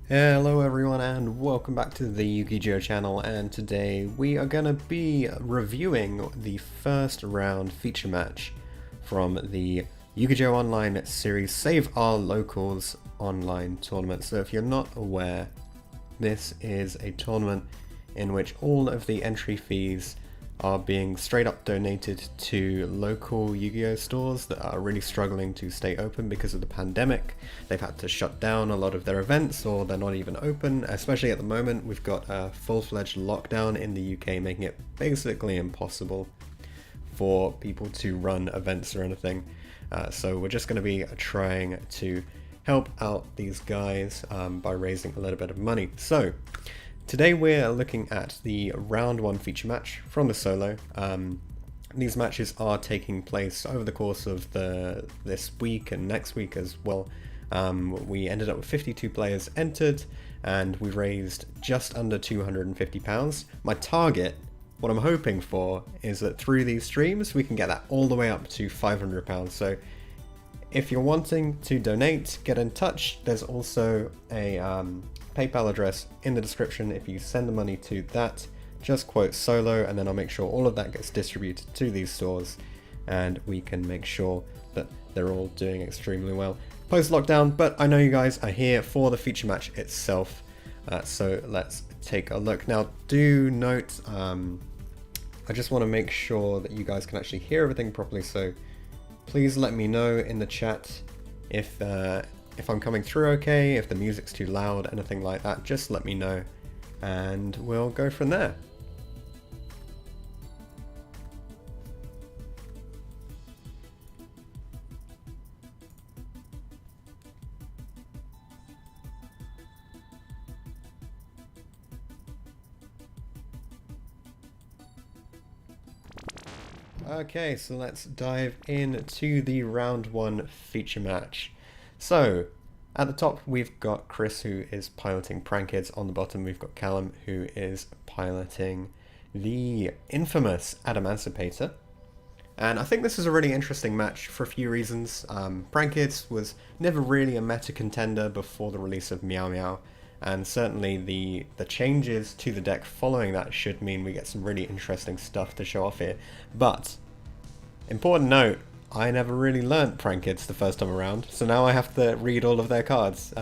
Hello everyone and welcome back to the YuGiOh channel, and today we are going to be reviewing the first round feature match from the YuGiOh Online series Save Our Locals online tournament. So if you're not aware, this is a tournament in which all of the entry fees are being straight up donated to local YuGiOh stores that are really struggling to stay open because of the pandemic. They've had to shut down a lot of their events, or they're not even open, especially at the moment. We've got a full-fledged lockdown in the UK, making it basically impossible for people to run events or anything. So we're just going to be trying to help out these guys by raising a little bit of money. So today we're looking at the round 1 feature match from the solo. These matches are taking place over the course of this week and next week as well. We ended up with 52 players entered and we raised just under £250. My target, what I'm hoping for, is that through these streams we can get that all the way up to £500. So if you're wanting to donate, get in touch. There's also a PayPal address in the description. If you send the money to that, just quote solo, and then I'll make sure all of that gets distributed to these stores and we can make sure that they're all doing extremely well post-lockdown. But I know you guys are here for the feature match itself, so let's take a look. Now do note, I just want to make sure that you guys can actually hear everything properly, so please let me know in the chat if I'm coming through okay, if the music's too loud, anything like that. Just let me know and we'll go from there. Okay, so let's dive into the round 1 feature match. So at the top we've got Chris, who is piloting Prankids. On the bottom we've got Callum, who is piloting the infamous Adamancipator. And I think this is a really interesting match for a few reasons. Prankids was never really a meta contender before the release of Meow Meow, and certainly the changes to the deck following that should mean we get some really interesting stuff to show off here. But important note, I never really learnt Prankids the first time around, so now I have to read all of their cards,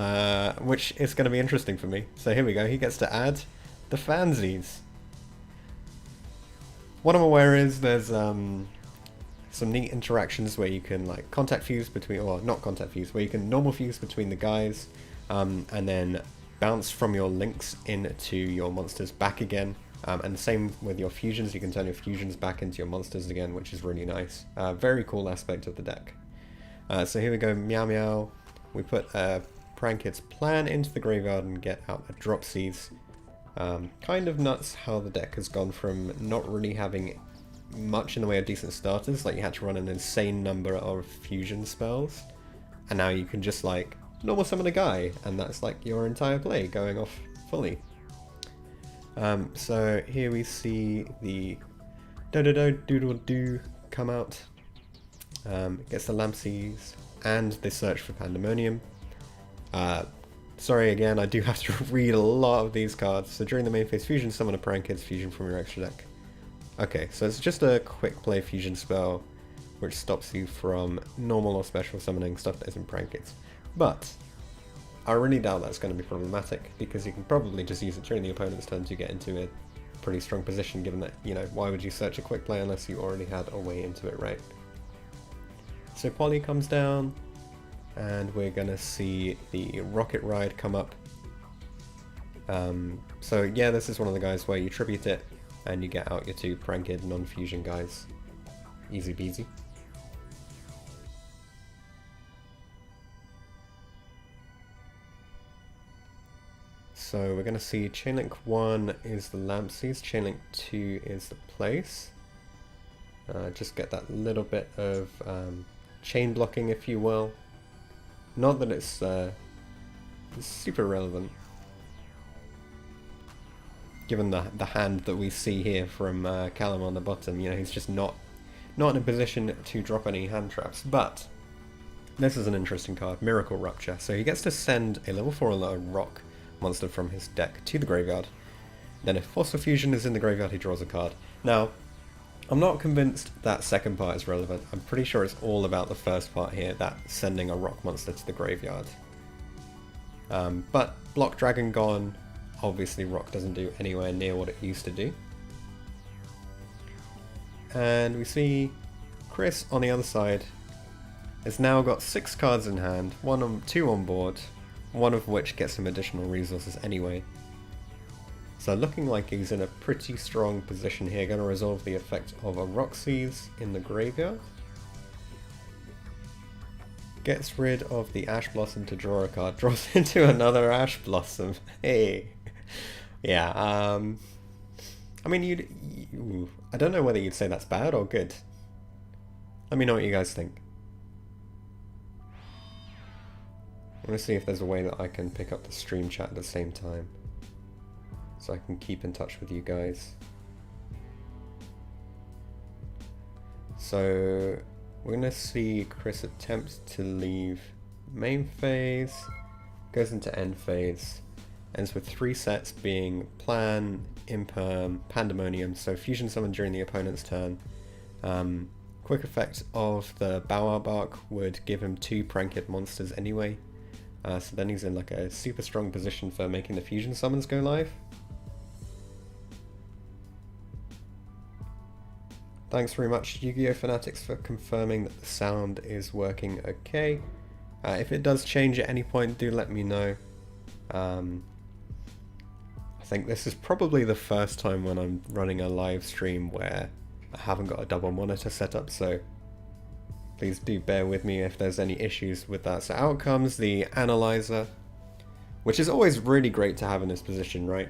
which is going to be interesting for me. So here we go, he gets to add the fansies. What I'm aware is there's some neat interactions where you can like contact fuse between, or not contact fuse, where you can normal fuse between the guys, and then bounce from your links into your monsters back again. And the same with your fusions, you can turn your fusions back into your monsters again, which is really nice. Very cool aspect of the deck. So here we go, Meow Meow. We put Prankid's Plan into the graveyard and get out a Dropsies. Kind of nuts how the deck has gone from not really having much in the way of decent starters, like you had to run an insane number of fusion spells, and now you can just like normal summon a guy, and that's like your entire play going off fully. So here we see the do-do-do-doodle-doo come out. Gets the Lampsies and the Search for Pandemonium. Sorry again, I do have to read a lot of these cards. So during the main phase fusion, summon a Prankid's fusion from your extra deck. Okay, so it's just a quick play fusion spell which stops you from normal or special summoning stuff that isn't Prankid's. But I really doubt that's going to be problematic, because you can probably just use it during the opponent's turn to get into a pretty strong position, given that, you know, why would you search a quick play unless you already had a way into it, right? So Polly comes down, and we're going to see the Rocket Ride come up. So yeah, this is one of the guys where you tribute it, and you get out your 2 Prankid non-fusion guys. Easy peasy. So we're going to see Chainlink 1 is the Lampsies, Chainlink 2 is the Place. Just get that little bit of chain blocking, if you will. Not that it's super relevant, given the hand that we see here from Callum on the bottom. You know, he's just not in a position to drop any hand traps. But this is an interesting card, Miracle Rupture. So he gets to send a level 4 rock monster from his deck to the graveyard. Then if Force of Fusion is in the graveyard, he draws a card. Now, I'm not convinced that second part is relevant. I'm pretty sure it's all about the first part here, that sending a rock monster to the graveyard. But block Dragon gone, obviously rock doesn't do anywhere near what it used to do. And we see Chris on the other side has now got 6 cards in hand, 2 on board, one of which gets some additional resources anyway. So looking like he's in a pretty strong position here, going to resolve the effect of a Roxy's in the graveyard. Gets rid of the Ash Blossom to draw a card, draws into another Ash Blossom. Hey! Yeah, I mean, I don't know whether you'd say that's bad or good. Let me know what you guys think. I want to see if there's a way that I can pick up the stream chat at the same time, so I can keep in touch with you guys. So we're going to see Chris attempt to leave main phase, goes into end phase, ends with 3 sets being Plan, Imperm, Pandemonium, so Fusion Summon during the opponent's turn. Quick effect of the Bower Bark would give him 2 Pranked monsters anyway. So then he's in like a super strong position for making the Fusion Summons go live. Thanks very much YuGiOh Fanatics for confirming that the sound is working okay. If it does change at any point, do let me know. I think this is probably the first time when I'm running a live stream where I haven't got a double monitor set up, so please do bear with me if there's any issues with that. So out comes the Analyzer, which is always really great to have in this position, right?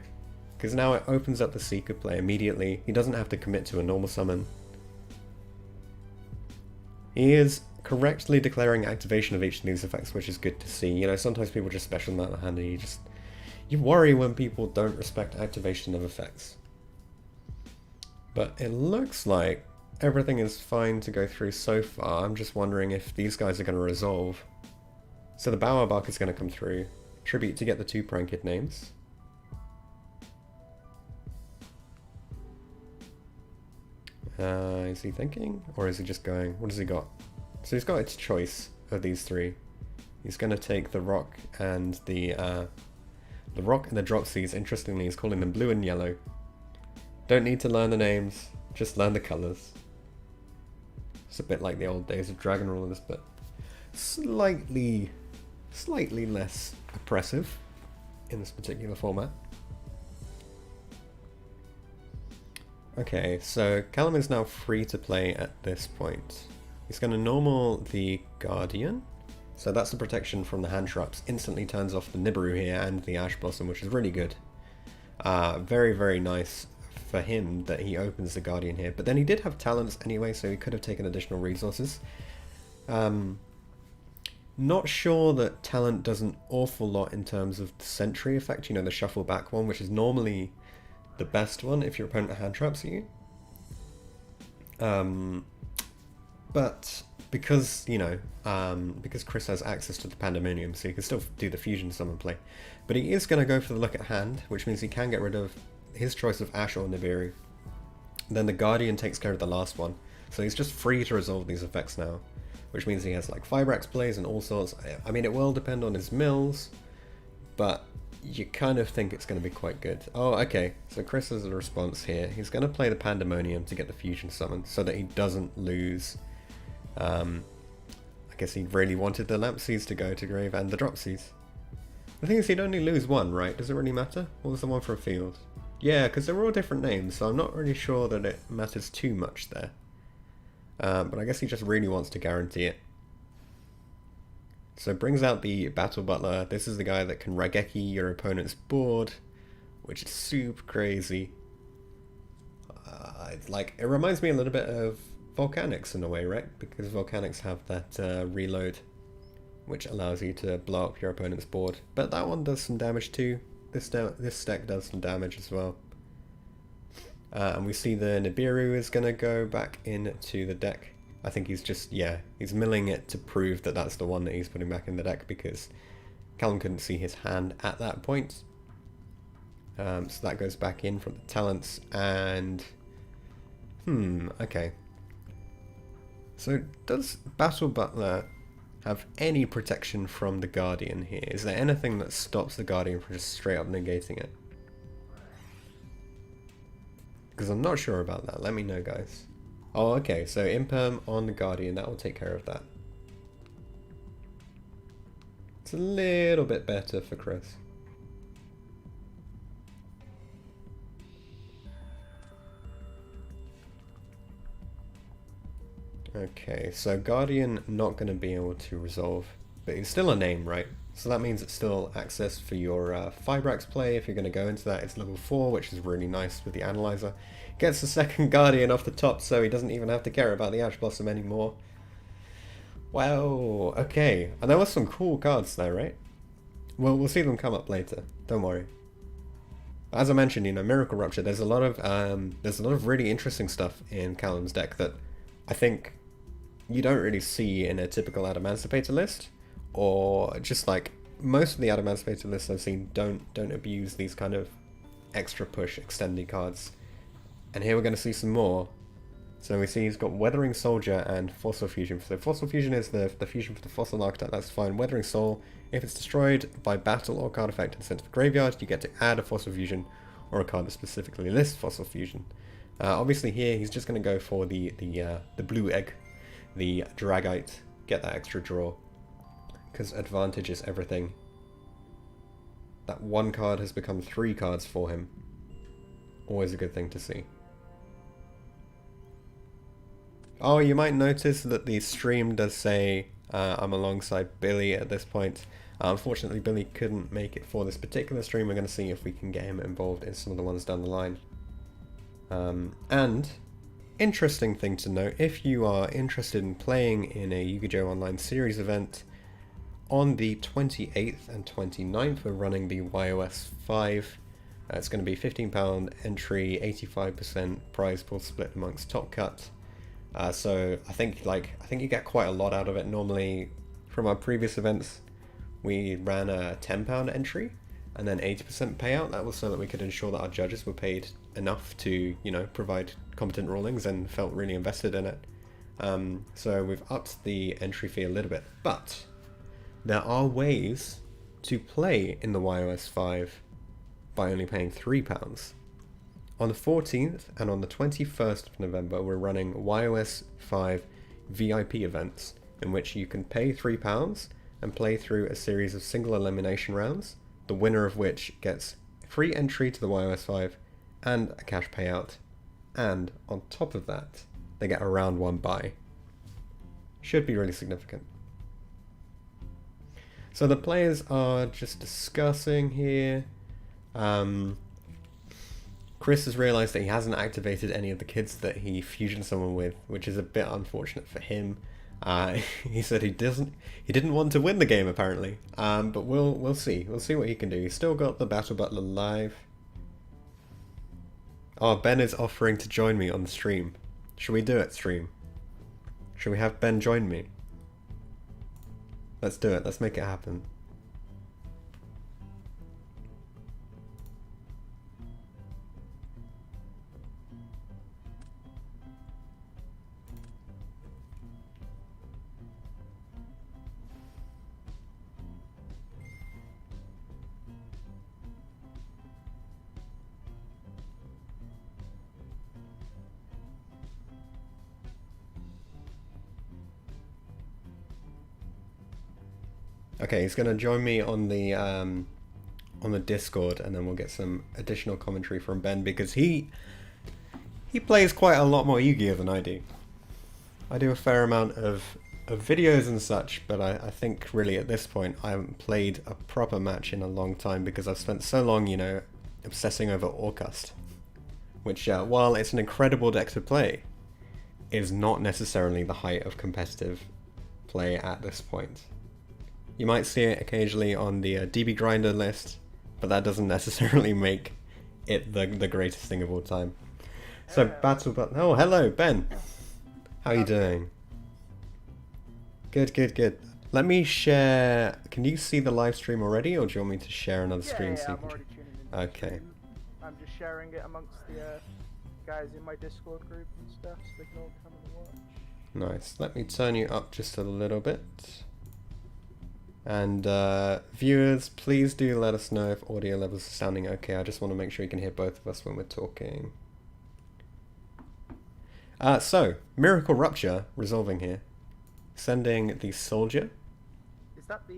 Because now it opens up the Seeker play immediately. He doesn't have to commit to a normal summon. He is correctly declaring activation of each of these effects, which is good to see. You know, sometimes people just special them out of the hand and you worry when people don't respect activation of effects. But it looks like everything is fine to go through so far. I'm just wondering if these guys are going to resolve. So the Bower Bark is going to come through. Tribute to get the 2 Pranked names. Is he thinking? Or is he just going? What has he got? So he's got its choice of these 3. He's going to take the Rock and the Rock and the Dropsies. Interestingly, he's calling them blue and yellow. Don't need to learn the names, just learn the colours. It's a bit like the old days of Dragon Rulers, but slightly less oppressive in this particular format. Okay, so Callum is now free to play at this point. He's going to normal the Guardian, so that's the protection from the hand traps. Instantly turns off the Nibiru here and the Ash Blossom, which is really good. Very, very nice for him that he opens the Guardian here, but then he did have talents anyway, so he could have taken additional resources. Not sure that talent does an awful lot in terms of the Sentry effect, you know, the shuffle back one, which is normally the best one if your opponent hand traps you. But because, you know, because Chris has access to the Pandemonium, so he can still do the Fusion Summon play. But he is going to go for the look at hand, which means he can get rid of his choice of Ash or Nibiru. Then the Guardian takes care of the last one. So he's just free to resolve these effects now, which means he has like Fibrax plays and all sorts. I mean, it will depend on his mills, but you kind of think it's going to be quite good. Oh, okay, so Chris has a response here. He's going to play the Pandemonium to get the Fusion Summon so that he doesn't lose. I guess he really wanted the Lampseeds to go to grave and the Dropsies. The thing is, he'd only lose one, right? Does it really matter? What was the one for a field? Yeah, because they're all different names, so I'm not really sure that it matters too much there. But I guess he just really wants to guarantee it. So it brings out the Battle Butler. This is the guy that can Raigeki your opponent's board, which is super crazy. It reminds me a little bit of Volcanics in a way, right? Because Volcanics have that reload, which allows you to blow up your opponent's board. But that one does some damage too. This deck does some damage as well. And we see the Nibiru is going to go back into the deck. I think he's just, yeah, he's milling it to prove that that's the one that he's putting back in the deck because Callum couldn't see his hand at that point. So that goes back in from the talents, and okay. So does Battle Butler have any protection from the Guardian here? Is there anything that stops the Guardian from just straight up negating it? Because I'm not sure about that. Let me know, guys. Oh, okay, so Imperm on the Guardian, that will take care of that. It's a little bit better for Chris. Okay, so Guardian not going to be able to resolve, but it's still a name, right? So that means it's still access for your Fibrax play. If you're going to go into that, it's level 4, which is really nice with the Analyzer. Gets the second Guardian off the top, so he doesn't even have to care about the Ash Blossom anymore. Wow, okay. And there were some cool cards there, right? Well, we'll see them come up later. Don't worry. As I mentioned, you know, Miracle Rupture. There's a lot of really interesting stuff in Callum's deck that I think you don't really see in a typical Adamancipator list, or just like most of the Adamancipator lists I've seen don't abuse these kind of extra push extended cards. And here we're going to see some more. So we see he's got Weathering Soldier and Fossil Fusion. So Fossil Fusion is the fusion for the Fossil Archetype, that's fine. Weathering Soul, if it's destroyed by battle or card effect and sent to the graveyard, you get to add a Fossil Fusion or a card that specifically lists Fossil Fusion. Obviously here he's just going to go for the blue egg, the Dragite, get that extra draw, because advantage is everything. That one card has become 3 cards for him. Always a good thing to see. Oh, you might notice that the stream does say I'm alongside Billy at this point. Unfortunately, Billy couldn't make it for this particular stream. We're going to see if we can get him involved in some of the ones down the line. And interesting thing to note, if you are interested in playing in a YuGiOh Online Series event, on the 28th and 29th we're running the YOS 5. It's going to be £15 entry, 85% prize pool split amongst Top Cut. So I think you get quite a lot out of it. Normally, from our previous events, we ran a £10 entry and then 80% payout. That was so that we could ensure that our judges were paid enough to, you know, provide competent rulings and felt really invested in it. So we've upped the entry fee a little bit, but there are ways to play in the YOS 5 by only paying £3. On the 14th and on the 21st of November, we're running YOS 5 VIP events in which you can pay £3 and play through a series of single elimination rounds, the winner of which gets free entry to the YOS 5 and a cash payout, and on top of that, they get a round 1 bye. Should be really significant. So the players are just discussing here. Chris has realised that he hasn't activated any of the kids that he fusioned someone with, which is a bit unfortunate for him. He said he didn't want to win the game apparently, but we'll see. We'll see what he can do. He's still got the Battle Butler live. Oh, Ben is offering to join me on the stream. Should we do it, stream? Should we have Ben join me? Let's do it. Let's make it happen. Okay, he's going to join me on the Discord, and then we'll get some additional commentary from Ben, because he plays quite a lot more Yu-Gi-Oh than I do. I do a fair amount of videos and such, but I think really at this point I haven't played a proper match in a long time because I've spent so long, you know, obsessing over Orcust, which while it's an incredible deck to play, is not necessarily the height of competitive play at this point. You might see it occasionally on the DB Grinder list, but that doesn't necessarily make it the greatest thing of all time. So Battle Butler. Oh, hello, Ben. How are you doing? Good, good, good. Let me share. Can you see the live stream already, or do you want me to share another screen? Yeah, I'm already tuning in. Okay. sharing it amongst the guys in my Discord group and stuff, so they can all come and watch. Nice. Let me turn you up just a little bit. And viewers, please do let us know if audio levels are sounding okay. I just want to make sure you can hear both of us when we're talking. So, Miracle Rupture resolving here. Sending the Soldier. Is that the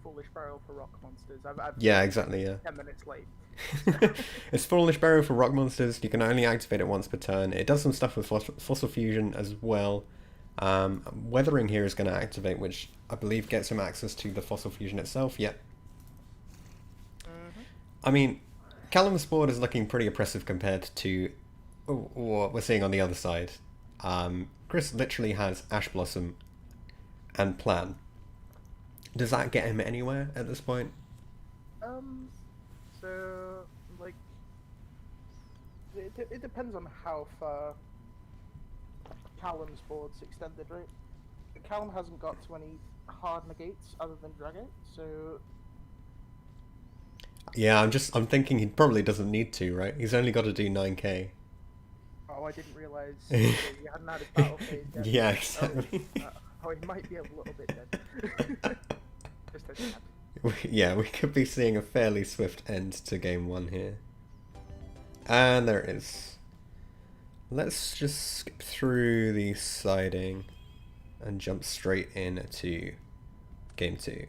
Foolish Burial for Rock Monsters? Yeah, exactly, yeah. 10 minutes late. It's Foolish Burial for Rock Monsters. You can only activate it once per turn. It does some stuff with Fossil Fusion as well. Weathering here is going to activate, which I believe gets him access to the Fossil Fusion itself. Yep. I mean, Callum's board is looking pretty oppressive compared to what we're seeing on the other side. Chris literally has Ash Blossom and Plan. Does that get him anywhere at this point? So, like, it depends on how far Callum's board's extended, right? Callum hasn't got to any hard negates other than Dragate, so... Yeah, I'm thinking he probably doesn't need to, right? He's only got to do 9k. Oh, I didn't realise he hadn't had his battle phase yet. Yeah, exactly. Oh, he might be a little bit dead. Just a tad. Yeah, we could be seeing a fairly swift end to game 1 here. And there it is. Let's just skip through the siding and jump straight into game 2.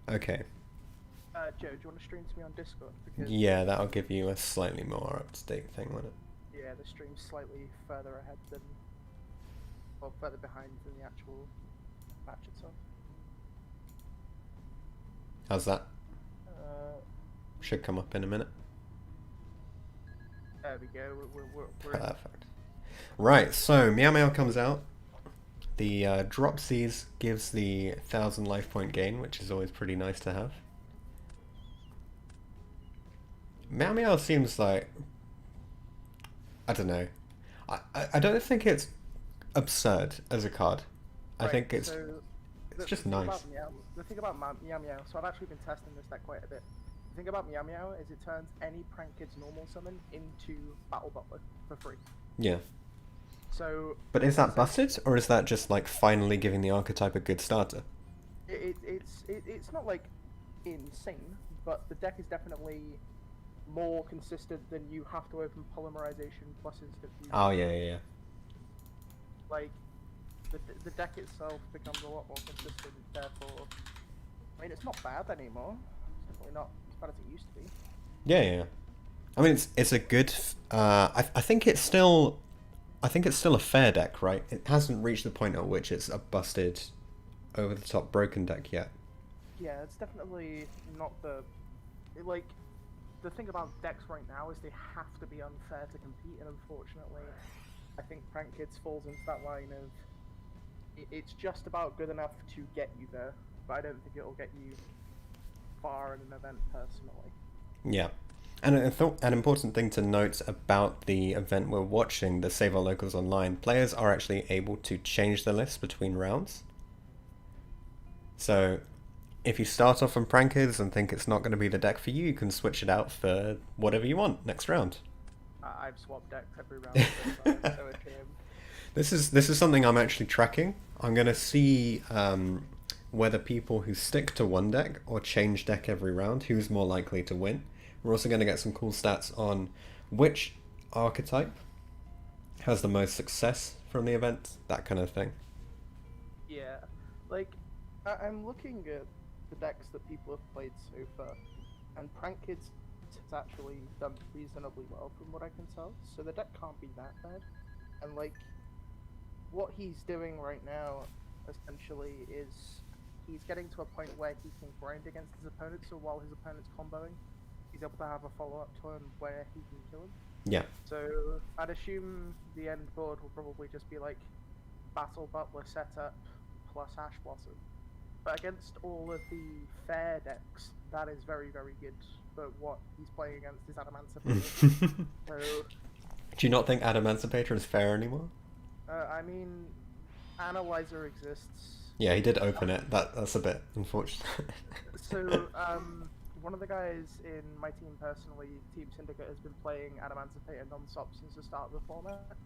Okay. Joe, do you want to stream to me on Discord? Because yeah, that'll give you a slightly more up-to-date thing, won't it? yeah, the stream's slightly further ahead than, or further behind than the actual match itself. How's that? Should come up in a minute. There we go. We're Perfect. Right, so Meow Meow comes out. The Dropsies gives the 1000 life point gain, which is always pretty nice to have. Meow Meow seems like... I don't know. I don't think it's absurd as a card. I think it's just nice. The thing about Meow Meow, so I've actually been testing this deck quite a bit. The thing about Meow Meow is it turns any Prank Kid's normal summon into Battle Butler for free. Yeah. So... But is that busted, or is that just like finally giving the archetype a good starter? It's not like insane, but the deck is definitely more consistent than you have to open Polymerization plus Instant Fusion. Oh yeah. Like, the deck itself becomes a lot more consistent, therefore... I mean, it's not bad anymore. It's definitely not as bad as it used to be. Yeah. I mean, it's a good... I think it's still a fair deck, right? It hasn't reached the point at which it's a busted, over-the-top broken deck yet. Yeah, it's definitely not the... Like, the thing about decks right now is they have to be unfair to compete, and unfortunately, I think Prank Kids falls into that line of... It's just about good enough to get you there, but I don't think it'll get you far in an event, personally. Yeah. And an important thing to note about the event we're watching, the Save Our Locals Online, players are actually able to change the list between rounds. So, if you start off on Prankers and think it's not going to be the deck for you, you can switch it out for whatever you want next round. I've swapped decks every round so far, so it's This is something I'm actually tracking. I'm going to see whether people who stick to one deck or change deck every round, who's more likely to win. We're also going to get some cool stats on which archetype has the most success from the event, that kind of thing. Yeah, like, I'm looking at the decks that people have played so far, and Prank Kids has actually done reasonably well from what I can tell, so the deck can't be that bad. And like, what he's doing right now, essentially, is he's getting to a point where he can grind against his opponent, so while his opponent's comboing, he's able to have a follow-up turn where he can kill him. Yeah. So I'd assume the end board will probably just be like Battle Butler setup plus Ash Blossom. But against all of the fair decks, that is very, very good. But what he's playing against is Adamancipator. So, do you not think Adamancipator is fair anymore? I mean, Analyzer exists. Yeah, he did open it. That's a bit unfortunate. So, one of the guys in my team personally, Team Syndicate, has been playing Adamancipator non-stop since the start of the format.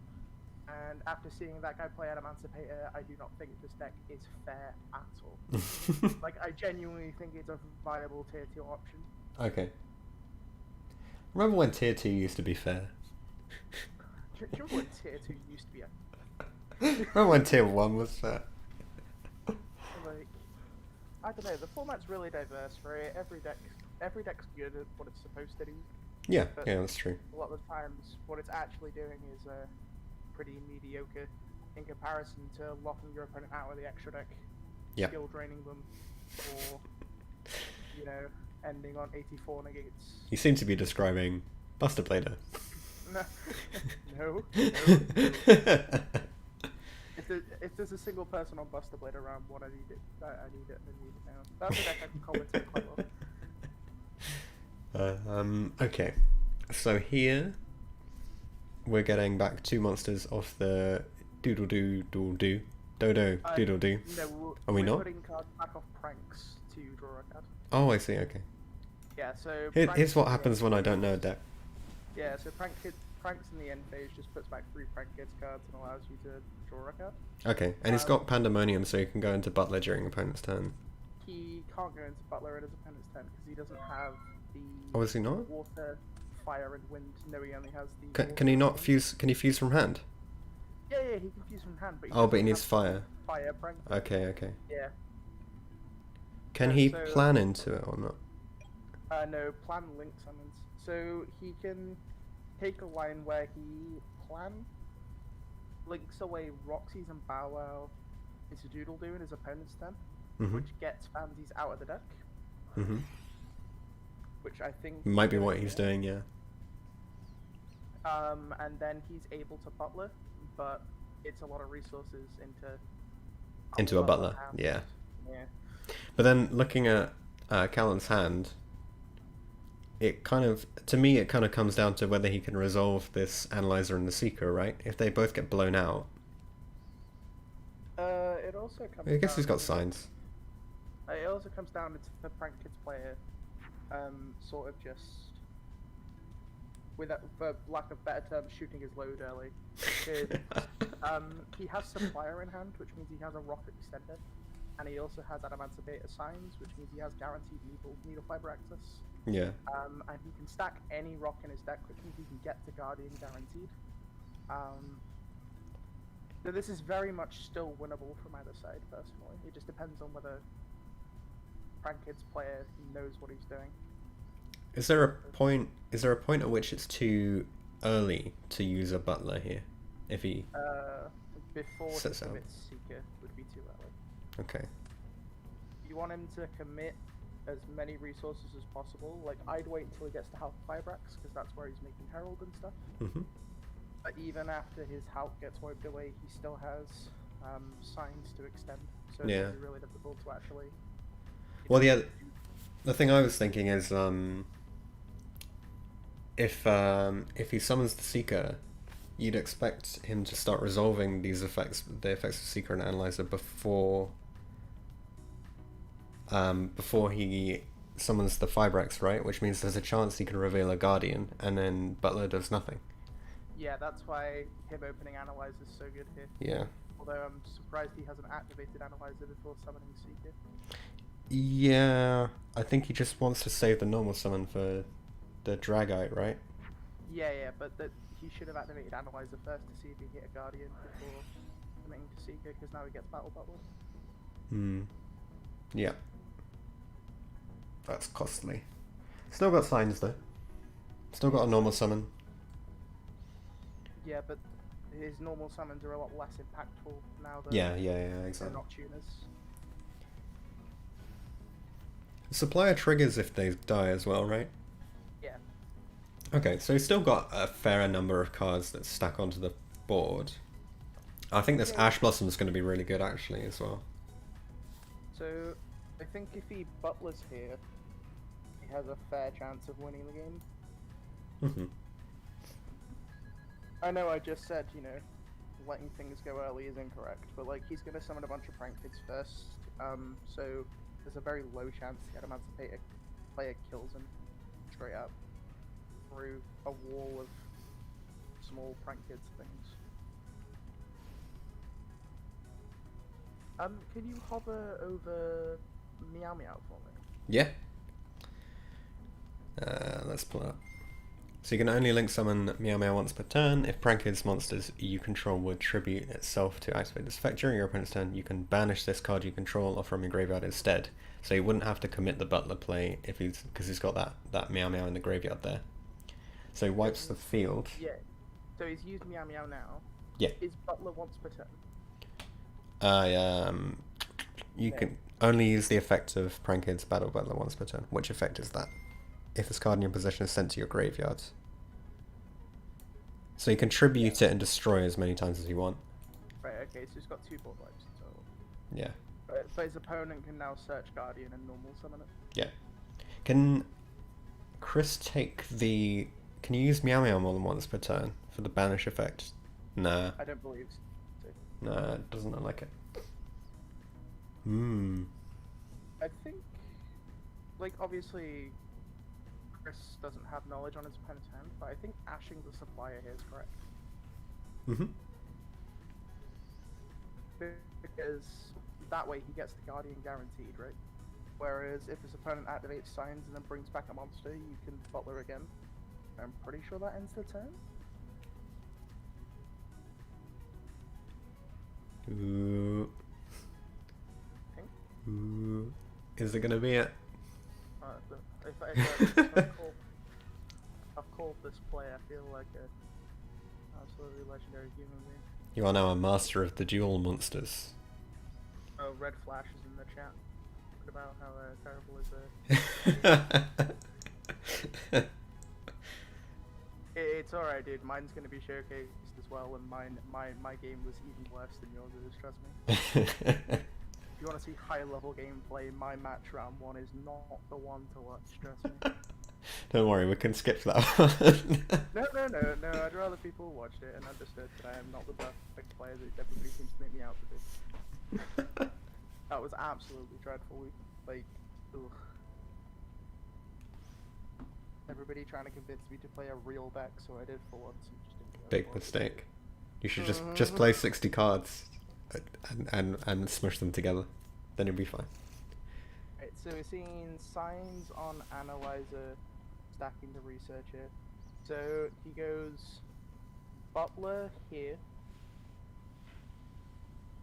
And after seeing that guy play Adamancipator, I do not think this deck is fair at all. Like, I genuinely think it's a viable tier 2 option. Okay. Remember when tier 2 used to be fair? Do you remember when tier 2 used to be Remember when tier 1 was fair? like, I don't know, the format's really diverse, right? Every deck's good at what it's supposed to do. Yeah, yeah, that's true. A lot of the times, what it's actually doing is pretty mediocre in comparison to locking your opponent out with the extra deck, skill draining them, or, you know, ending on 84 negates. You seem to be describing Buster Blader. No. If there's a single person on Buster Blade around one, I need it. I need it now. That's a deck I can commentate quite well. Okay. So here we're getting back 2 monsters off the doodle doo doodle dodo doodle doo. No, are we not? We're putting cards back off pranks to draw a card. Oh, I see. Okay. Yeah. So here's what happens when I don't know a deck. Yeah. So pranks in the end phase just puts back 3 prank kids cards and allows you to draw a card. Okay, and he's got Pandemonium, so you can go into Butler during opponent's turn. He can't go into Butler at his opponent's turn because he doesn't have the. Oh, is he not? Water, fire, and wind. No, he only has the. Can he not fuse? Can he fuse from hand? Yeah, he can fuse from hand, but. But he needs fire. Fire prank. Okay. Yeah. Can he plan into it or not? No, plan link summons. So he can take a line where he links away Roxy's and Bow Wow into Doodle Doo in his opponent's turn, which gets Fansies out of the deck. Which I think might be what he's doing, yeah. And then he's able to Butler, but it's a lot of resources into a Butler, yeah. But then looking at Callan's hand, it kind of comes down to whether he can resolve this Analyzer and the Seeker, right? If they both get blown out. It also comes. I guess he's got signs. It also comes down to the Prank Kids player, sort of just, for lack of better terms, shooting his load early. He has Supplier in hand, which means he has a Rocket Extender, and he also has Adamancipator Signs, which means he has guaranteed needle fiber access. Yeah. And he can stack any rock in his deck, which means he can get to Guardian guaranteed. So this is very much still winnable from either side, personally. It just depends on whether Prank Kids player knows what he's doing. Is there a point at which it's too early to use a Butler here? If he before he commits Seeker would be too early. Okay. You want him to commit as many resources as possible. Like, I'd wait until he gets to Half Fibrax, because that's where he's making Herald and stuff. But even after his Half gets wiped away, he still has signs to extend. So it's going to be really difficult to actually... Well, the thing I was thinking is, if he summons the Seeker, you'd expect him to start resolving these effects, the effects of Seeker and Analyzer, before he summons the Fibrax, right? Which means there's a chance he can reveal a Guardian, and then Butler does nothing. Yeah, that's why him opening Analyzer is so good here. Yeah. Although I'm surprised he hasn't activated Analyzer before summoning Seeker. Yeah, I think he just wants to save the normal summon for the Dragite, right? Yeah, but he should have activated Analyzer first to see if he hit a Guardian before committing to Seeker, because now he gets Battle Bubble. Yeah. That's costly. Still got signs though. Still got a normal summon. Yeah, but his normal summons are a lot less impactful now that yeah, exactly. they're not tuners. Supplier triggers if they die as well, right? Yeah. Okay, so he's still got a fair number of cards that stack onto the board. I think this Ash Blossom is going to be really good actually as well. So, I think if he Butlers here, he has a fair chance of winning the game. I know I just said, letting things go early is incorrect, but like, he's going to summon a bunch of Prank Kids first, so there's a very low chance the Adamancipator player kills him straight up through a wall of small prank kids things. Can you hover over Meow Meow for me? Yeah. Let's pull it up. So you can only link summon Meow Meow once per turn. If Prankid's monsters you control would tribute itself to activate this effect during your opponent's turn, you can banish this card you control or from your graveyard instead. So you wouldn't have to commit the Butler play if because he's got that Meow Meow in the graveyard there. So he wipes the field. Yeah. So he's used Meow Meow now. Yeah. Is Butler once per turn? You can only use the effect of Prankid's Battle Butler once per turn. Which effect is that? If this card in your possession is sent to your graveyard. So you can tribute it and destroy as many times as you want. Right, okay, so he's got 2 board wipes in total. Yeah. Right, so his opponent can now search Guardian and normal summon it. Yeah. Can Chris take the... Can you use Meow Meow more than once per turn for the banish effect? Nah. I don't believe so. Nah, it doesn't look like it. I think, like, obviously, Chris doesn't have knowledge on his opponent's hand, but I think ashing the supplier here is correct. Because that way he gets the Guardian guaranteed, right? Whereas if his opponent activates Signs and then brings back a monster, you can Butler again. I'm pretty sure that ends the turn. Ooh. Ooh. Is it gonna be it? I've called this play, I feel like an absolutely legendary human being. You are now a master of the duel monsters. Oh, Red Flash is in the chat. What about how terrible is it? It's alright, dude. Mine's gonna be showcased as well, and my game was even worse than yours is, trust me. If you want to see high-level gameplay, my match round 1 is not the one to watch, trust me. Don't worry, we can skip that one. No, I'd rather people watched it and understood that I am not the perfect player that everybody seems to make me out to be. That was absolutely dreadful. Like, ugh. Everybody trying to convince me to play a real deck, so I did for once. And just didn't Big mistake. You should just play 60 cards and smush them together. Then you'll be fine. Right, so we're seeing Signs on Analyzer, stacking the researcher. So he goes Butler here,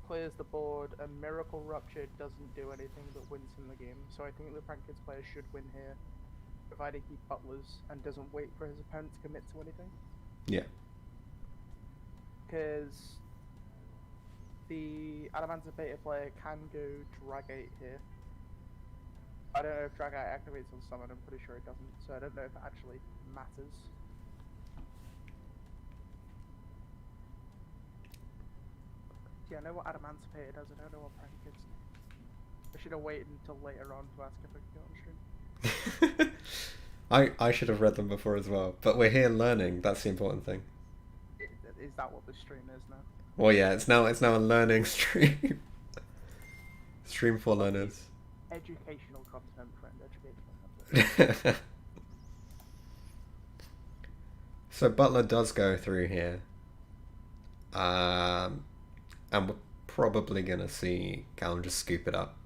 clears the board, and Miracle Rupture doesn't do anything but wins him the game. So I think the Prankins player should win here, provided he Butlers and doesn't wait for his opponent to commit to anything. Yeah. Because the Adamancipator player can go Dragate here. I don't know if Dragite activates on summon, I'm pretty sure it doesn't, so I don't know if it actually matters. Yeah, I know what Adamancipator does, I don't know what Prank is. I should have waited until later on to ask if I could get on stream. I should have read them before as well, but we're here learning, that's the important thing. Is that what the stream is now? Well, yeah, it's now a learning stream. Stream for learners. Educational content, friend. Educational content. So Butler does go through here. And we're probably gonna see Callum just scoop it up.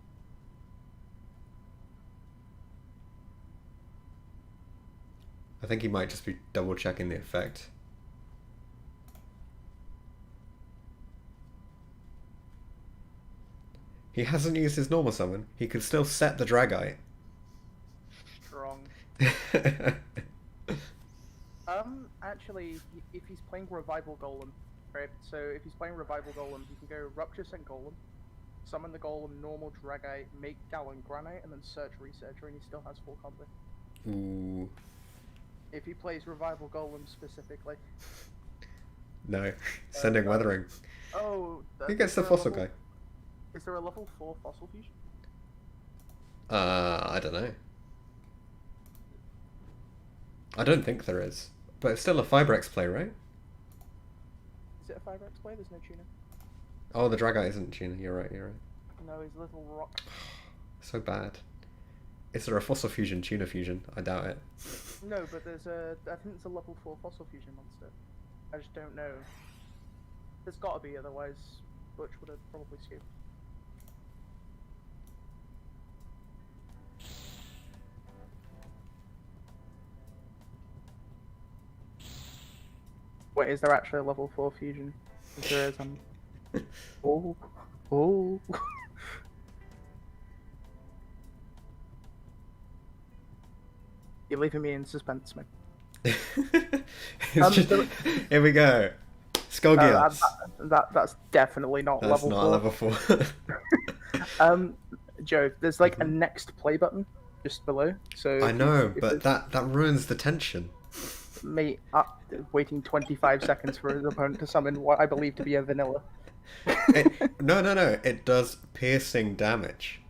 I think he might just be double checking the effect. He hasn't used his normal summon. He could still set the Dragite. Strong. Actually, if he's playing Revival Golem, right? So if he's playing Revival Golem, he can go Rupture Sent Golem, summon the Golem, normal Dragite, make Gallon Granite, and then search Researcher, and he still has full combo. Ooh. If he plays Revival Golem specifically. No. Sending Weathering. Oh. Who gets the fossil guy? Is there a level 4 Fossil Fusion? I don't know. I don't think there is. But it's still a Fibrex play, right? Is it a 5x play? There's no tuner. Oh, the Dragite isn't tuner. You're right. No, he's a little rock. So bad. Is there a Fossil Fusion, Tuna Fusion? I doubt it. No, but I think it's a level 4 Fossil Fusion monster. I just don't know. There's gotta be, otherwise Butch would have probably skipped. Wait, is there actually a level 4 fusion? If there is, Oh. Oh. You're leaving me in suspense, man. Here we go. Skullgirls. That's definitely not That's level 4. not level 4. Joe, there's like a next play button just below. So I know, but that ruins the tension. Mate, waiting 25 seconds for his opponent to summon what I believe to be a vanilla. No. It does piercing damage.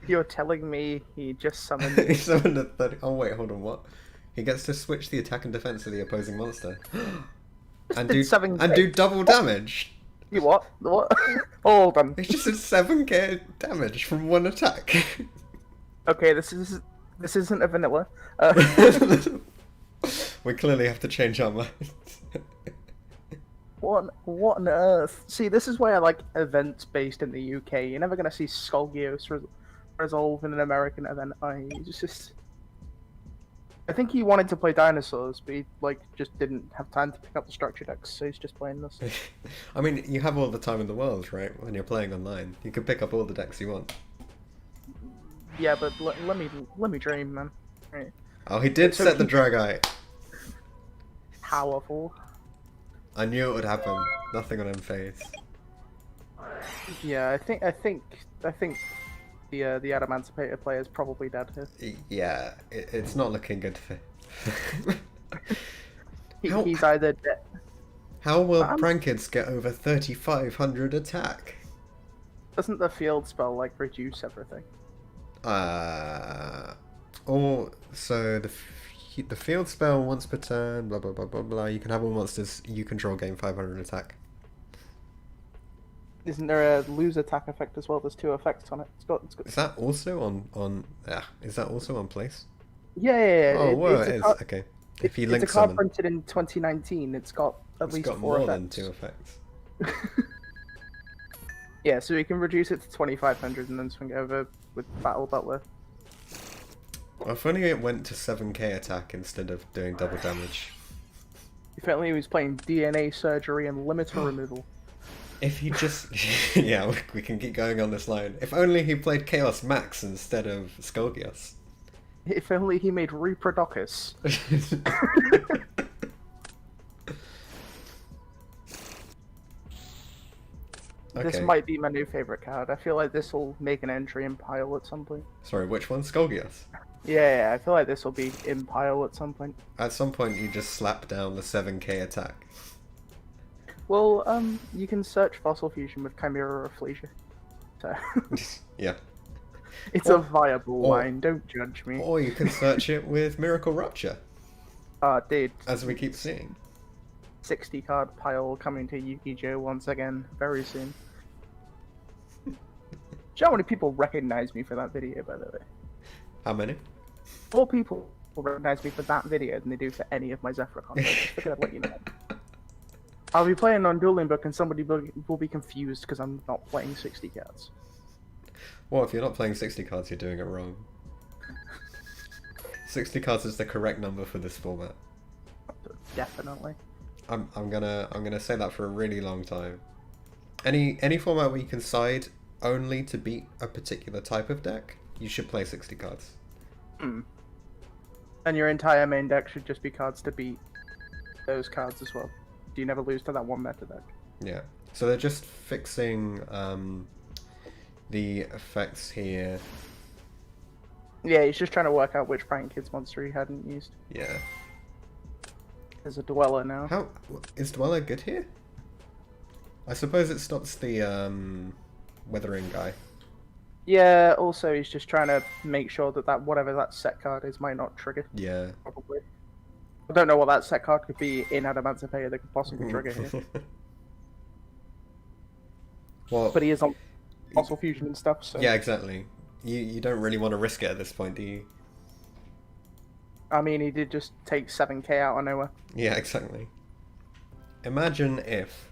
You're telling me he just summoned. He summoned a 30. Oh wait, hold on. What? He gets to switch the attack and defense of the opposing monster, and do double damage. You what? What? Hold on. It's just a 7k damage from one attack. Okay, this isn't a vanilla. We clearly have to change our minds. What on earth? See, this is why I like events based in the UK. You're never gonna see YOS resolve in an American event. I think he wanted to play dinosaurs, but he just didn't have time to pick up the structure decks, so he's just playing this. I mean, you have all the time in the world, right? When you're playing online, you can pick up all the decks you want. Yeah, but let me dream, man. Right. Oh, he did set the Dragite. Powerful. I knew it would happen. Nothing on him phase. Yeah, I think the Adamancipator player is probably dead here. Yeah, it's not looking good for him. He's either dead. How will Prankids get over 3,500 attack? Doesn't the field spell reduce everything? So the field spell once per turn, blah blah blah blah blah. You can have all monsters you control gain 500 attack. Isn't there a lose attack effect as well? There's 2 effects on it. It's got... Is that also on? Yeah, is that also on place? Yeah. Oh, well, it is. Okay. If he links it's a card summon. printed in 2019. It's got at least 4 more effects. than 2 effects. Yeah, so we can reduce it to 2,500 and then swing it over with Battle Butler. Well, if only it went to 7k attack instead of doing double damage. If only he was playing DNA surgery and limiter removal. If he just... yeah, we can keep going on this line. If only he played Chaos Max instead of Skullgirls. If only he made Reproducus. Okay. This might be my new favorite card. I feel like this will make an entry in Pile at some point. Sorry, which one? Skullgirls? Yeah, I feel like this will be in Pile at some point. At some point you just slap down the 7k attack. Well, you can search Fossil Fusion with Chimera Afflesia. So... yeah. It's a viable line, don't judge me. Or you can search it with Miracle Rupture. Dude. As we keep seeing. 60 card pile coming to YuGiOh once again, very soon. Do you know how many people recognize me for that video, by the way? How many? More people will recognize me for that video than they do for any of my Zephyr content. Just gonna let you know. I'll be playing on Dueling Book and somebody will be confused because I'm not playing 60 cards. Well, if you're not playing 60 cards, you're doing it wrong. 60 cards is the correct number for this format. Definitely. I'm gonna say that for a really long time. Any format where you can side only to beat a particular type of deck, you should play 60 cards. And your entire main deck should just be cards to beat those cards as well. Do you never lose to that one meta deck? Yeah. So they're just fixing the effects here. Yeah, he's just trying to work out which Prank Kids monster he hadn't used. Yeah. There's a Dweller now. How is Dweller good here? I suppose it stops the weathering guy. Yeah, also he's just trying to make sure that whatever that set card is might not trigger. Yeah. Probably. I don't know what that set card could be in Adamancipator that could possibly trigger here. Well, but he is on fossil fusion and stuff. So Yeah, exactly. You don't really want to risk it at this point, do you? I mean, he did just take 7k out of nowhere. Yeah, exactly. Imagine if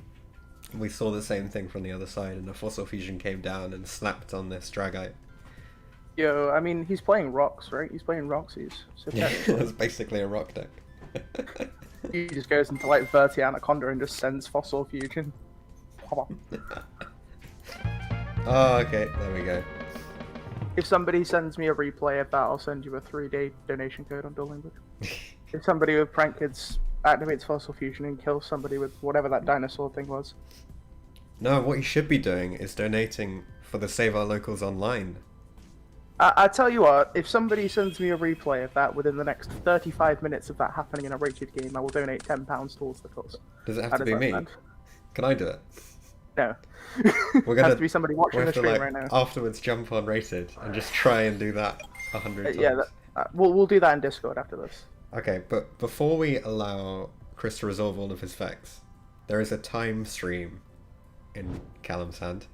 we saw the same thing from the other side and a fossil fusion came down and slapped on this Dragite. Yo, I mean, he's playing rocks, right? He's playing Roxy's. So Yeah, technically, it's basically a rock deck. he just goes into like Verti Anaconda and just sends fossil fusion. Come on. Oh, okay, there we go. If somebody sends me a replay of that, I'll send you a 3-day donation code on Duel Language. If somebody with Prank Kids activates fossil fusion and kills somebody with whatever that dinosaur thing was. No, what you should be doing is donating for the Save Our Locals Online. I tell you what, if somebody sends me a replay of that within the next 35 minutes of that happening in a rated game, I will donate £10 towards the cause. Does it have to be me? Can I do it? No. We're gonna has to be somebody watching the stream right now. Afterwards jump on rated and just try and do that 100 times. Yeah, we'll do that in Discord after this. Okay, but before we allow Chris to resolve all of his facts, there is a time stream in Callum's hand.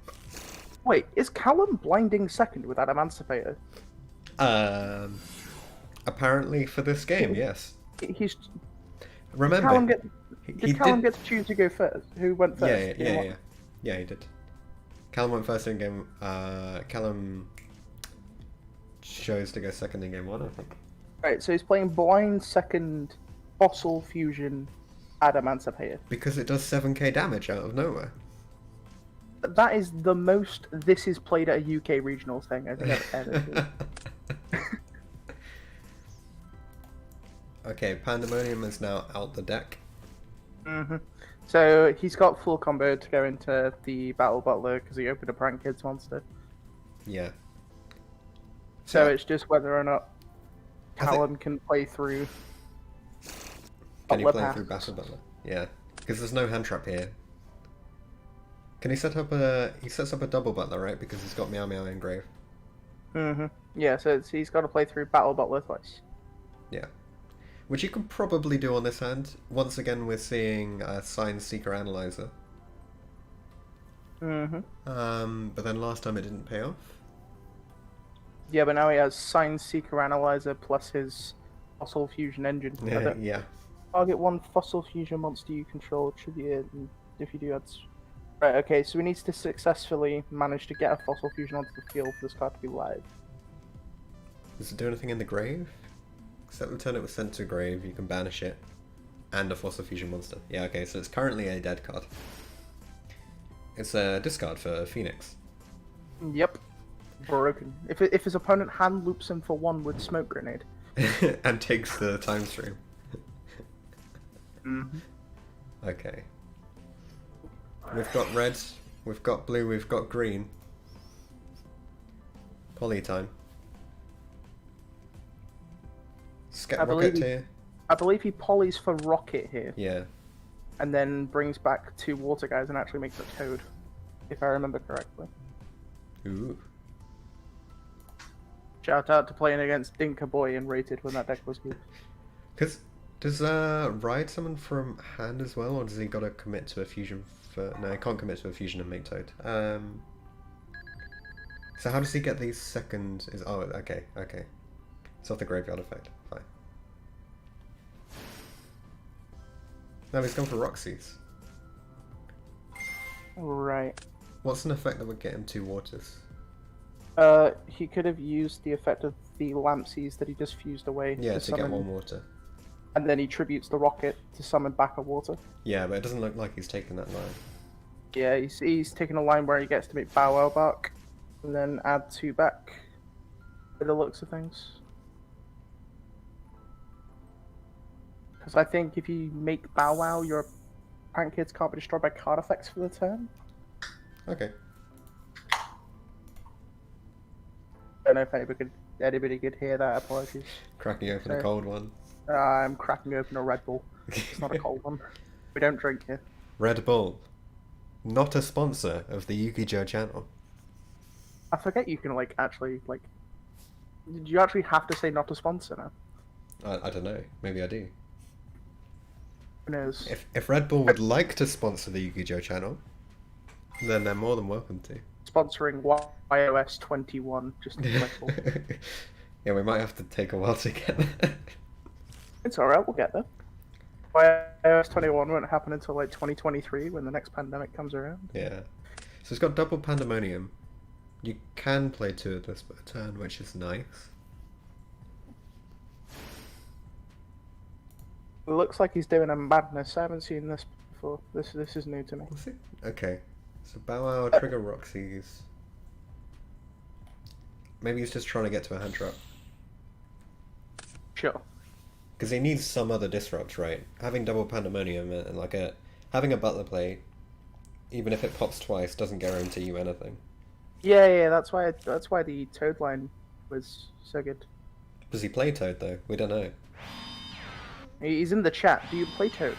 Wait, is Callum blinding second with Adamancipator? Apparently for this game, yes. He's. Remember, Did Callum get to choose to go first? Who went first? Yeah, he did. Callum went first in game. Callum chose to go second in game 1, I think. Right, so he's playing blind second, fossil fusion, Adamancipator. Because it does 7k damage out of nowhere. That is the most this is played at a UK regional thing I've ever seen. Okay, Pandemonium is now out the deck. So he's got full combo to go into the Battle Butler because he opened a Prank Kids monster. Yeah. So it's just whether or not Callum can play through. Can you play through Battle Butler? Yeah, because there's no hand trap here. Can he set up a? He sets up a double butler, right? Because he's got Meow Meow Engrave. Yeah, so he's got to play through Battle Butler twice. Yeah. Which you can probably do on this hand. Once again, we're seeing Sign Seeker Analyzer. But then last time it didn't pay off. Yeah, but now he has Sign Seeker Analyzer plus his Fossil Fusion Engine. Yeah. Target one Fossil Fusion monster you control tribute, and if you do, that's... Right, okay, so he needs to successfully manage to get a Fossil Fusion onto the field for this card to be live. Does it do anything in the grave? Except return it was sent to a grave, you can banish it. And a Fossil Fusion monster. Yeah, okay, so it's currently a dead card. It's a discard for Phoenix. Yep. Broken. If his opponent hand loops him for 1 with Smoke Grenade. And takes the time stream. Okay. We've got red, we've got blue, we've got green. Poly time. Scat Rocket here. I believe he polys for Rocket here. Yeah. And then brings back 2 water guys and actually makes a Toad. If I remember correctly. Ooh. Shout out to playing against Dinka Boy and rated when that deck was good. Cause does Ride summon from hand as well, or does he gotta commit to a fusion for... No, he can't commit to a fusion and make Toad. So how does he get these second... Oh, okay. It's off the graveyard effect. Fine. No, he's gone for Roxy's. Right. What's an effect that would get him 2 waters? He could have used the effect of the Lampsies that he just fused away. Yeah, to get 1 water. And then he tributes the Rocket to summon back a water. Yeah, but it doesn't look like he's taken that line. Yeah, he's taking a line where he gets to make Bow Wow back, and then add 2 back, by the looks of things. Because I think if you make Bow Wow, your Prank Kids can't be destroyed by card effects for the turn. Okay. I don't know if anybody could hear that, apologies. Cracking open a cold one. I'm cracking open a Red Bull. It's not a cold one. We don't drink here. Red Bull. Not a sponsor of the YuGiOh channel. I forget you can, actually, Did you actually have to say not a sponsor now? I don't know. Maybe I do. Who knows? If Red Bull would like to sponsor the YuGiOh channel, then they're more than welcome to. sponsoring YOS 21, just a little. Yeah, we might have to take a while to get there. It's alright, we'll get there. YOS 21 won't happen until like 2023 when the next pandemic comes around. Yeah. So it's got double pandemonium. You can play 2 of this per turn, which is nice. It looks like he's doing a madness. I haven't seen this before. This is new to me. What's it? Okay. So bow out, trigger Roxy's. Maybe he's just trying to get to a hand trap. Sure. Because he needs some other disrupt, right? Having double pandemonium and like having a butler play, even if it pops twice, doesn't guarantee you anything. Yeah, that's why the Toad line was so good. Does he play Toad though? We don't know. He's in the chat. Do you play Toad?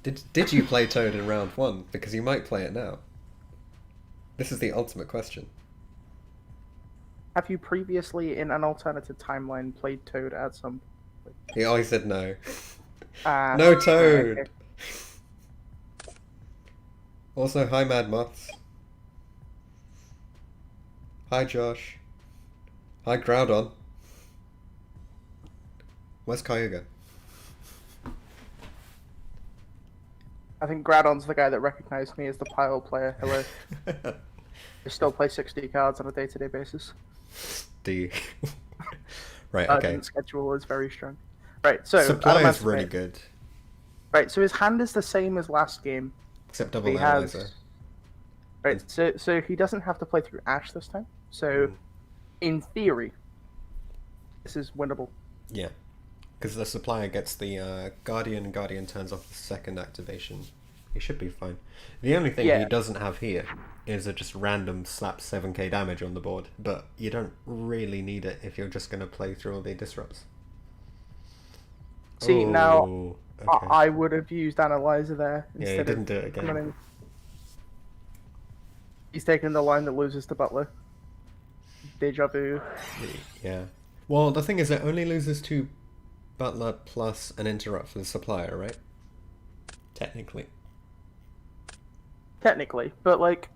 Did you play Toad in round 1? Because you might play it now. This is the ultimate question. Have you previously, in an alternative timeline, played Toad at some point? He always said no. No Toad! Okay. Also, hi Mad Moths. Hi Josh. Hi Groudon. Where's Kyuga? I think Groudon's the guy that recognized me as the pile player. Hello. I still play 60 cards on a day-to-day basis. D. Right, okay. The schedule is very strong. Right, so Supply is really good. Right, so his hand is the same as last game. Except double He analyzer. has... Right, so he doesn't have to play through Ash this time. So, in theory, this is winnable. Yeah. Because the supplier gets the Guardian turns off the second activation. He should be fine. The only thing he doesn't have here is a just random slap 7k damage on the board, but you don't really need it if you're just going to play through all the disrupts. See, now, okay. I would have used Analyzer there instead he didn't do it again. In. He's taking the line that loses to Butler. Deja vu. Yeah. Well, the thing is, it only loses to Butler plus an interrupt for the supplier, right? Technically. Technically, but like...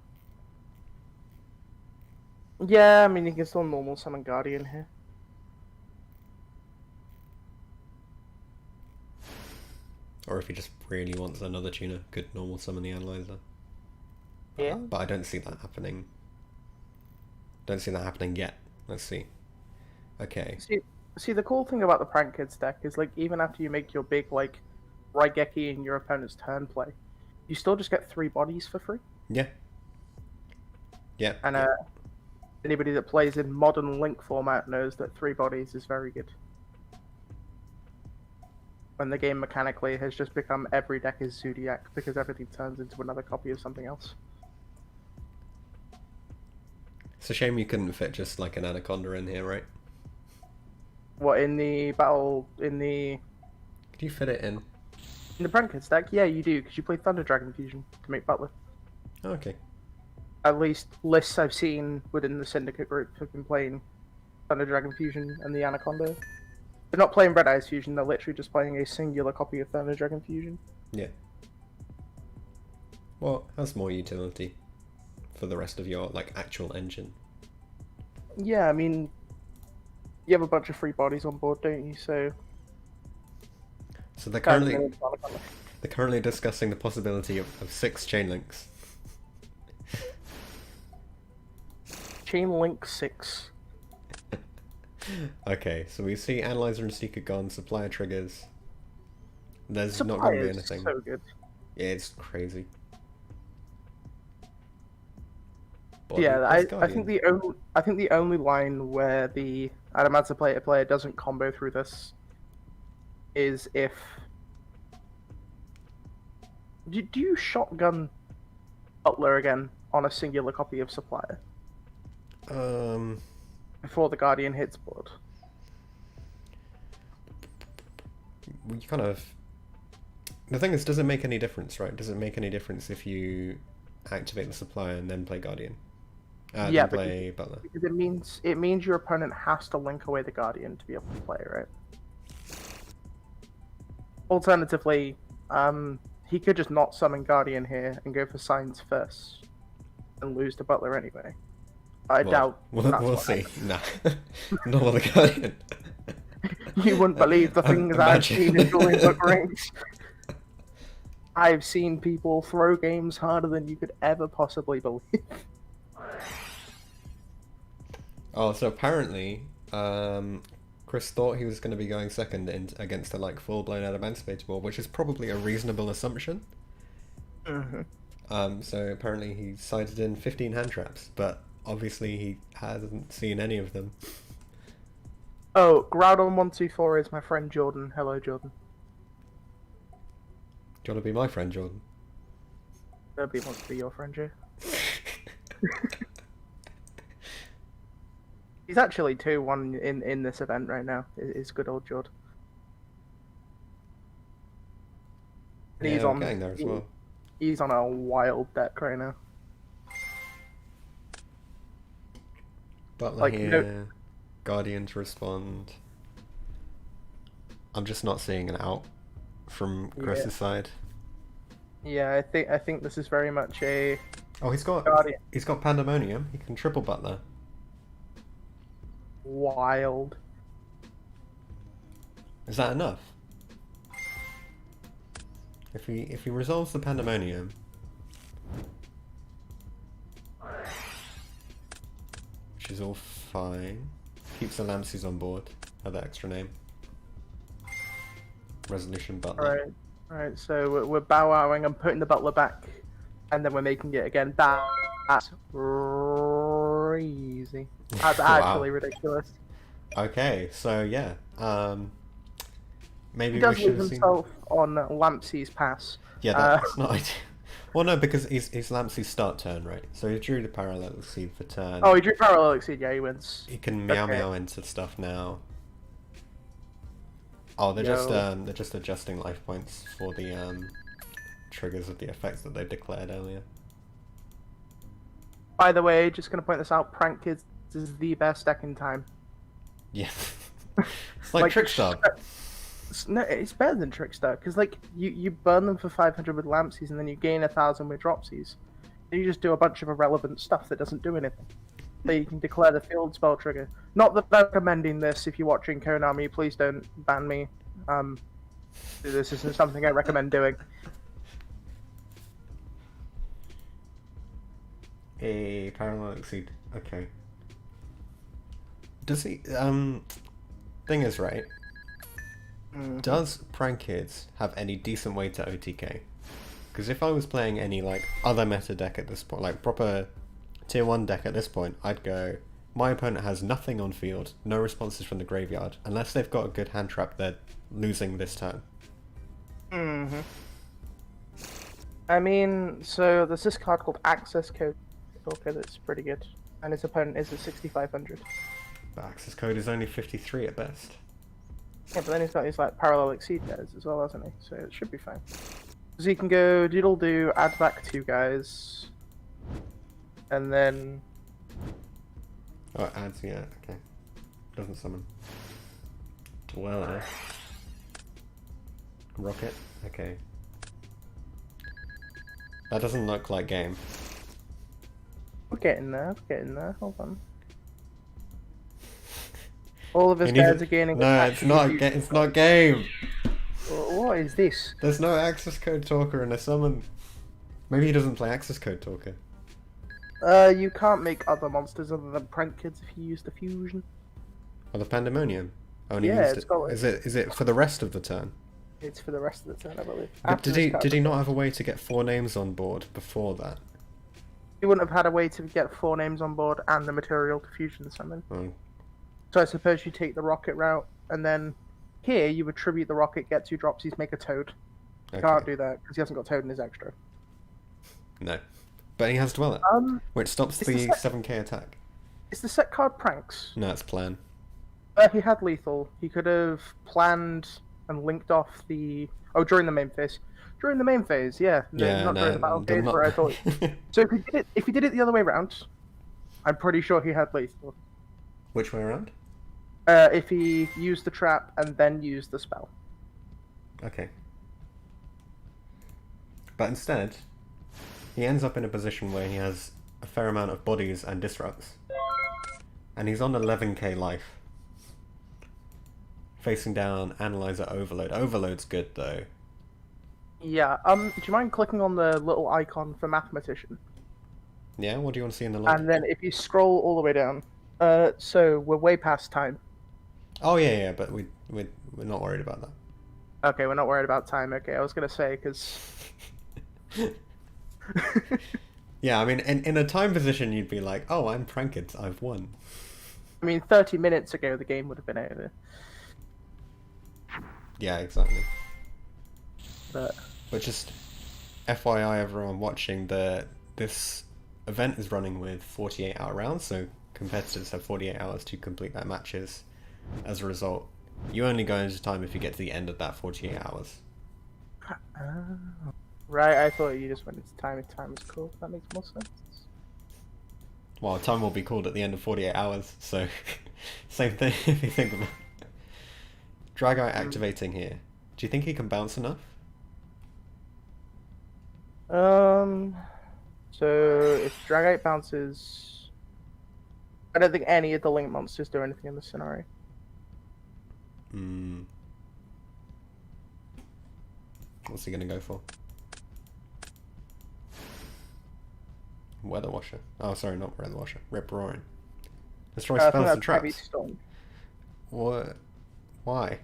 Yeah, I mean, you can still normal summon Guardian here. Or if he just really wants another tuner, could normal summon the Analyzer. Yeah. But I don't see that happening. Don't see that happening yet. Let's see. Okay. See, the cool thing about the Prank Kids deck is, like, even after you make your big, like, Raigeki in your opponent's turn play, you still just get 3 bodies for free. Yeah. Yeah. And anybody that plays in modern Link format knows that 3 bodies is very good. When the game mechanically has just become every deck is Zodiac because everything turns into another copy of something else. It's a shame you couldn't fit just like an Anaconda in here, right? What, in the battle, in the... Could you fit it in? In the Prank Kids deck? Yeah, you do, because you play Thunder Dragon Fusion to make Butler. Oh, okay. At least lists I've seen within the Syndicate group have been playing Thunder Dragon Fusion and the Anaconda. They're not playing Red Eyes Fusion, they're literally just playing a singular copy of Thunder Dragon Fusion. Yeah. Well, has more utility for the rest of your, like, actual engine. Yeah, I mean, you have a bunch of free bodies on board, don't you? So they're currently discussing the possibility of 6 chain links. Chain Link 6. Okay, so we see Analyzer and Seeker gone, supplier triggers. There's not going to be anything. So good. Yeah, it's crazy. Yeah, I think the only line where the Adamancipator player doesn't combo through this is if... Do you shotgun Butler again on a singular copy of Supplier? Before the Guardian hits board? We kind of... The thing is, does it make any difference, right? Does it make any difference if you activate the Supplier and then play Guardian? Yeah, play Butler. Because it means your opponent has to link away the Guardian to be able to play, right? Alternatively, he could just not summon Guardian here and go for Signs first. and lose to Butler anyway. I Well, doubt. That's we'll what see. Nah, not with the Guardian. You wouldn't believe the things I've seen in Dueling Book ranks. I've seen people throw games harder than you could ever possibly believe. Oh, so apparently, Chris thought he was going to be going second against a like full-blown Adamancipator board, which is probably a reasonable assumption. So apparently he sided in 15 hand traps, but obviously he hasn't seen any of them. Oh, Groudon124 is my friend Jordan. Hello, Jordan. Do you want to be my friend, Jordan? Nobody wants to be your friend, Joe. He's actually 2-1 in this event right now. Is good old Jord. And Yeah, he's I'm on. getting there as well. He's on a wild deck right now. Butler Like, here, no- Guardian to respond. I'm just not seeing an out from Chris's side. Yeah, I think this is very much a Oh, he's got Pandemonium. He can triple Butler. wild. Is that enough? If he resolves the Pandemonium, which is all fine, keeps the Lampsies on board. Have that extra name. Resolution Butler. Right. So we're bow-wowing and putting the Butler back, and then we're making it again. That's crazy. That's Wow. actually ridiculous. Okay, so yeah, maybe He we does should leave have seen. himself on Lampsey's pass. Yeah, that's not ideal. Well, no, because he's Lampsey's start turn, right? So he drew the Parallel Exceed for turn. Oh, he drew Parallel Exceed. Yeah, he wins. He can meow Okay. meow into stuff now. Oh, they're just adjusting life points for the triggers of the effects that they declared earlier. By the way, just gonna point this out: Prank Kids is the best deck in time. Yeah, it's like Trickstar. No, it's better than Trickstar because like you burn them for 500 with Lampsies and then you gain 1,000 with Dropsies. And you just do a bunch of irrelevant stuff that doesn't do anything. So you can declare the field spell trigger. Not that I'm recommending this. If you're watching Konami, please don't ban me. This isn't something I recommend doing. A Parallel Exceed. Okay. Does he? Thing is, right? Does Prank Kids have any decent way to OTK? Because if I was playing any like other meta deck at this point, like proper tier 1 deck at this point, I'd go, my opponent has nothing on field, no responses from the graveyard. Unless they've got a good hand trap, they're losing this turn. I mean, so there's this card called Access Code Talker that's pretty good. And his opponent is at 6,500. But access code is only 53 at best. Yeah, but then he's got his like Parallel Exceed guys as well, hasn't he? So it should be fine. So he can go Doodle Do, add back 2 guys, and then Oh, it adds, yeah, okay. Doesn't summon. Dweller. Rocket, okay. That doesn't look like game. we're getting there. Hold on. All of his guys are gaining. No, it's not. It's not game. What is this? There's no access code talker in a summon. Maybe he doesn't play access code talker. You can't make other monsters other than Prank Kids if you use the fusion. Oh, the Pandemonium. Only Yeah, used it's it. got it. Is it for the rest of the turn? It's for the rest of the turn, I believe. But After did this he card- not have a way to get 4 names on board before that? He wouldn't have had a way to get 4 names on board and the material to fusion summon. Oh, So I suppose you take the rocket route, and then here you would tribute the rocket, get 2 Dropsies, make a Toad. You okay. can't do that because he hasn't got Toad in his extra. No. But he has Dweller, which stops it's the the 7k attack. Is the set card Pranks? No, it's plan. He had lethal. He could have planned and linked off the... Oh, during the main phase. During the main phase, yeah. Not during the battle phase where I thought... So if he did it the other way around, I'm pretty sure he had lethal. Which way around? If he used the trap and then used the spell. Okay. But instead, he ends up in a position where he has a fair amount of bodies and disrupts. And he's on 11k life. Facing down Analyzer Overload. Overload's good though. Yeah. Do you mind clicking on the little icon for Mathematician? Yeah, what do you want to see in the log? And then if you scroll all the way down, so we're way past time. Oh yeah, but we're not worried about that. Okay, we're not worried about time. Okay, I was gonna say because. Yeah, I mean, in a time position, you'd be like, "Oh, I'm Pranked, I've won." I mean, 30 minutes ago, the game would have been over. Yeah, exactly. But just FYI, everyone watching, this event is running with 48-hour rounds, so competitors have 48 hours to complete their matches. As a result, you only go into time if you get to the end of that 48 hours. Right, I thought you just went into time if time was cool. That makes more sense. Well, time will be called at the end of 48 hours, so same thing if you think about it. Dragite activating here. Do you think he can bounce enough? So if Dragite bounces, I don't think any of the Link monsters do anything in this scenario. What's he gonna go for? Weather Washer. Oh, sorry, not Weather Washer. Rip Roaring. Destroy spells and traps. Storm. What? Why?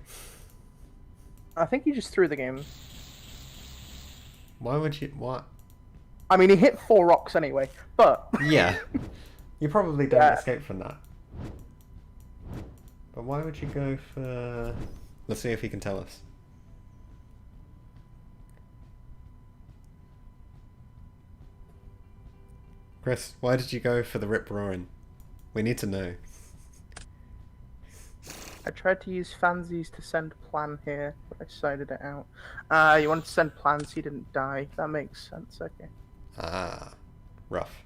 I think he just threw the game. Why would you? What? I mean, he hit 4 rocks anyway, but... Yeah. You probably don't escape from that. But why would you go for... Let's see if he can tell us. Chris, why did you go for the Rip Roaring? We need to know. I tried to use Fansies to send Plan here, but I sided it out. You wanted to send Plan so he didn't die. That makes sense, okay. Ah, rough.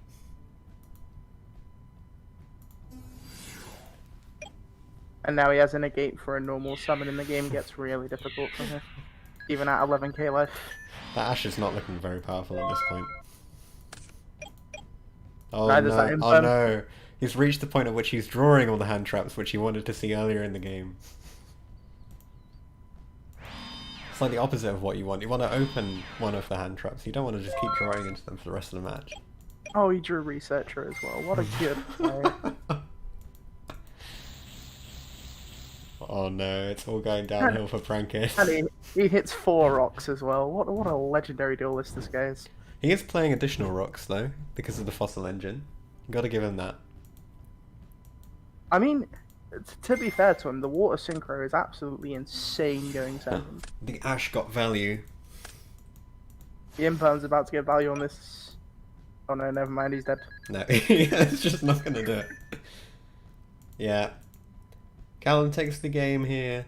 And now he has a negate for a normal summon, and the game gets really difficult for him. Even at 11k life. That Ash is not looking very powerful at this point. Oh Neither is no, that oh no. He's reached the point at which he's drawing all the hand traps which he wanted to see earlier in the game. It's like the opposite of what you want. You want to open one of the hand traps. You don't want to just keep drawing into them for the rest of the match. Oh, he drew Researcher as well. What a good player. Oh no, it's all going downhill for Pranked. And he hits 4 rocks as well. What a legendary duelist this guy is. He is playing additional rocks though, because of the fossil engine. Gotta give him that. I mean, to be fair to him, the water synchro is absolutely insane going 7. The Ash got value. The Imperm's about to get value on this. Oh no, never mind, he's dead. No, it's just not gonna do it. Yeah. Callum takes the game here.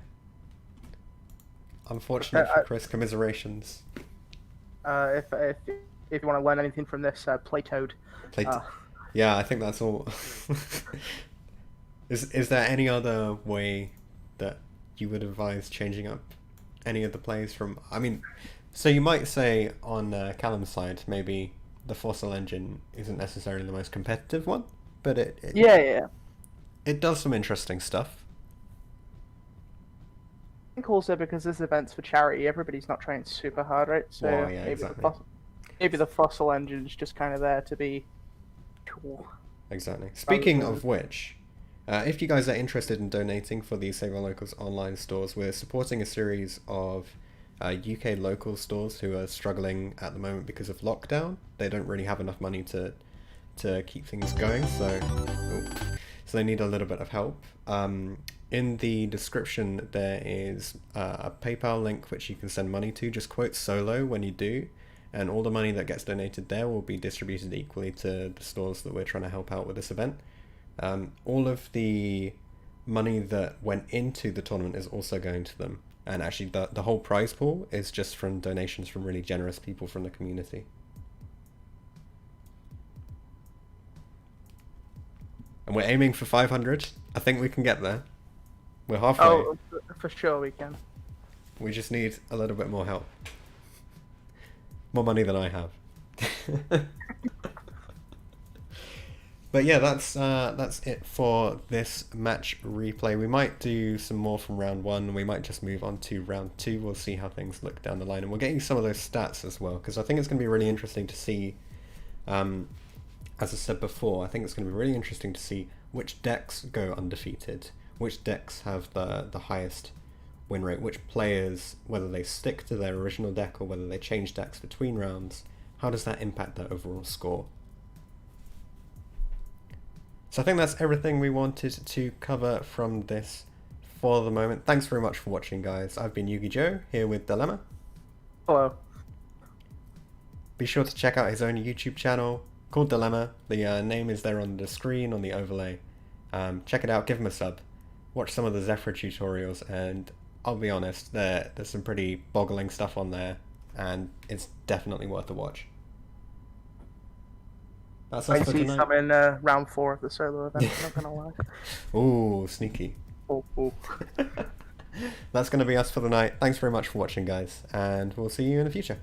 Unfortunate for Chris, commiserations. If you want to learn anything from this, play Toad. Yeah, I think that's all. Is there any other way that you would advise changing up any of the plays from... I mean, so you might say on Callum's side, maybe the fossil engine isn't necessarily the most competitive one, but it does some interesting stuff. I think also because this event's for charity, everybody's not trying super hard, right? So yeah, exactly. Maybe the fossil engine's just kind of there to be cool. Exactly. Speaking of which, if you guys are interested in donating for the Save Our Locals online stores, we're supporting a series of UK local stores who are struggling at the moment because of lockdown. They don't really have enough money to keep things going, so they need a little bit of help. In the description there is a PayPal link which you can send money to. Just quote solo when you do, and all the money that gets donated there will be distributed equally to the stores that we're trying to help out with this event. All of the money that went into the tournament is also going to them, and actually the whole prize pool is just from donations from really generous people from the community. And we're aiming for 500. I think we can get there. We're halfway. Oh, for sure we can. We just need a little bit more help. More money than I have. But yeah, that's it for this match replay. We might do some more from round 1. We might just move on to round 2. We'll see how things look down the line, and we'll get you some of those stats as well, because I think it's going to be really interesting to see. As I said before, I think it's going to be really interesting to see which decks go undefeated, which decks have the highest win rate, which players, whether they stick to their original deck or whether they change decks between rounds. How does that impact their overall score? So I think that's everything we wanted to cover from this for the moment. Thanks very much for watching, guys. I've been YuGiOh, here with Dilemma. Hello. Be sure to check out his own YouTube channel called Dilemma. The name is there on the screen, on the overlay. Check it out, give him a sub. Watch some of the Zephyr tutorials, and I'll be honest, there's some pretty boggling stuff on there, and it's definitely worth a watch. That's us I for see tonight. some in round 4 of the solo event, I'm not gonna lie. Ooh, sneaky. Oh. That's going to be us for the night. Thanks very much for watching, guys, and we'll see you in the future.